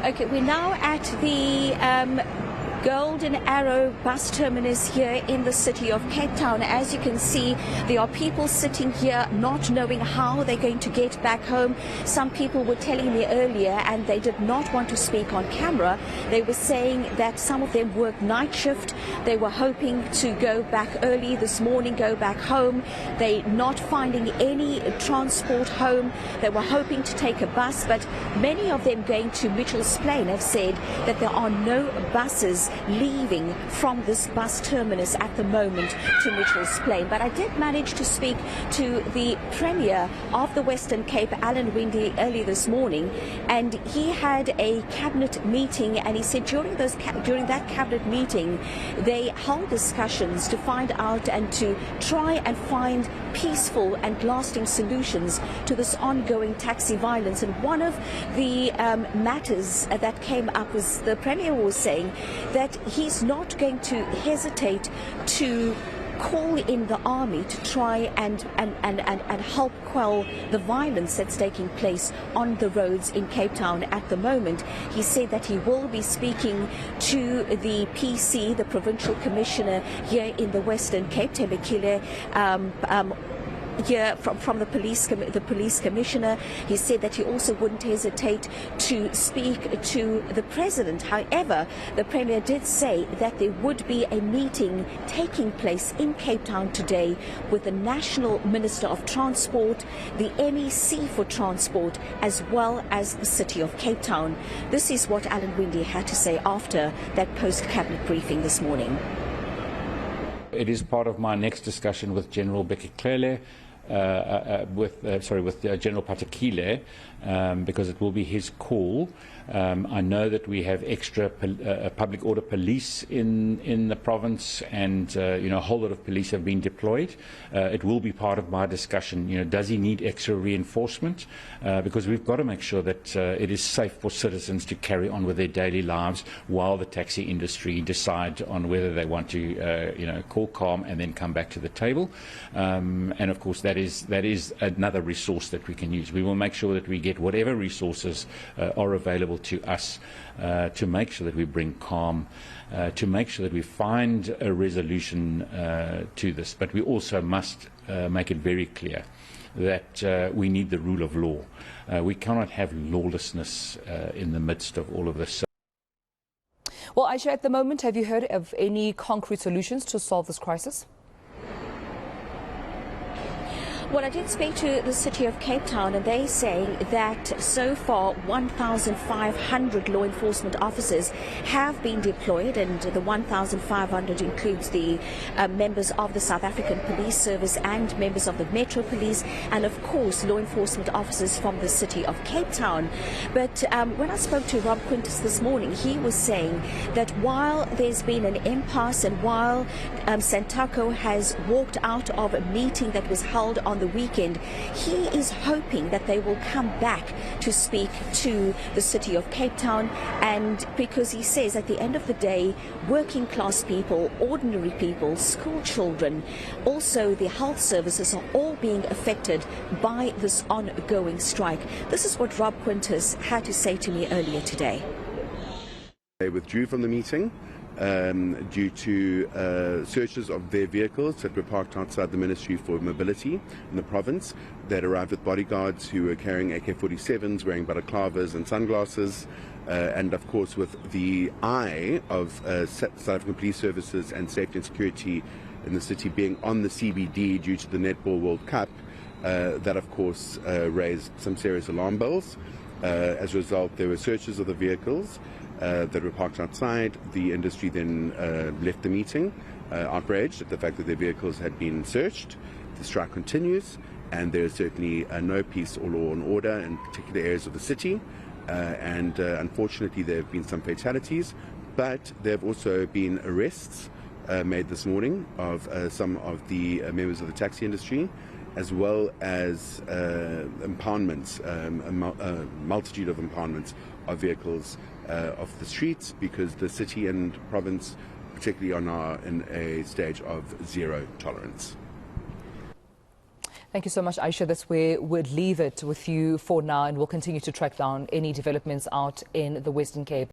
Okay, we're now at the Golden Arrow bus terminus here in the city of Cape Town. As you can see, there are people sitting here not knowing how they're going to get back home. Some people were telling me earlier, and they did not want to speak on camera. They were saying that some of them work night shift. They were hoping to go back early this morning, go back home. They're not finding any transport home. They were hoping to take a bus, but many of them going to Mitchell's Plain have said that there are no buses leaving from this bus terminus at the moment to Mitchell's Plain. But I did manage to speak to the Premier of the Western Cape, Alan Winde, early this morning, and he had a cabinet meeting, and he said during that cabinet meeting they held discussions to find out and to try and find peaceful and lasting solutions to this ongoing taxi violence. And one of the matters that came up was the Premier was saying that he's not going to hesitate to call in the army to try and help quell the violence that's taking place on the roads in Cape Town at the moment. He said that he will be speaking to the PC, the Provincial Commissioner here in the Western Cape, Tembekile, here from the police commissioner. He said that he also wouldn't hesitate to speak to the president. However, the Premier did say that there would be a meeting taking place in Cape Town today with the National Minister of Transport, the MEC for Transport, as well as the City of Cape Town. This is what Alan Winde had to say after that post-cabinet briefing this morning. It is part of my next discussion with General Bekeklele, with General Patekile, because it will be his call. I know that we have extra public order police in the province, and a whole lot of police have been deployed. It will be part of my discussion. Does he need extra reinforcement? Because we've got to make sure that it is safe for citizens to carry on with their daily lives while the taxi industry decide on whether they want to, call calm and then come back to the table. And of course, that is another resource that we can use. We will make sure that we get whatever resources are available to us to make sure that we bring calm, to make sure that we find a resolution to this. But we also must make it very clear that we need the rule of law. We cannot have lawlessness in the midst of all of this. Well, Ayesha, at the moment, have you heard of any concrete solutions to solve this crisis? Well, I did speak to the City of Cape Town, and they say that so far 1,500 law enforcement officers have been deployed, and the 1,500 includes the members of the South African Police Service and members of the Metro Police, and of course law enforcement officers from the City of Cape Town. But when I spoke to Rob Quintus this morning, he was saying that while there's been an impasse and while Santaco has walked out of a meeting that was held on the weekend, he is hoping that they will come back to speak to the City of Cape Town, and because he says at the end of the day, working class people, ordinary people, school children, also the health services are all being affected by this ongoing strike. This is what Rob Quintus had to say to me earlier today. They withdrew from the meeting due to searches of their vehicles that were parked outside the Ministry for Mobility in the province. That arrived with bodyguards who were carrying AK-47s, wearing balaclavas and sunglasses, and of course with the eye of South African Police Services and Safety and Security in the city being on the CBD due to the Netball World Cup. That of course raised some serious alarm bells. As a result, there were searches of the vehicles that were parked outside. The industry then left the meeting, outraged at the fact that their vehicles had been searched. The strike continues, and there is certainly no peace or law and order in particular areas of the city. And unfortunately, there have been some fatalities, but there have also been arrests made this morning of some of the members of the taxi industry, as well as impoundments, a multitude of impoundments of vehicles off the streets, because the city and province particularly are now in a stage of zero tolerance. Thank you so much, Ayesha. That's where we'd leave it with you for now, and we'll continue to track down any developments out in the Western Cape.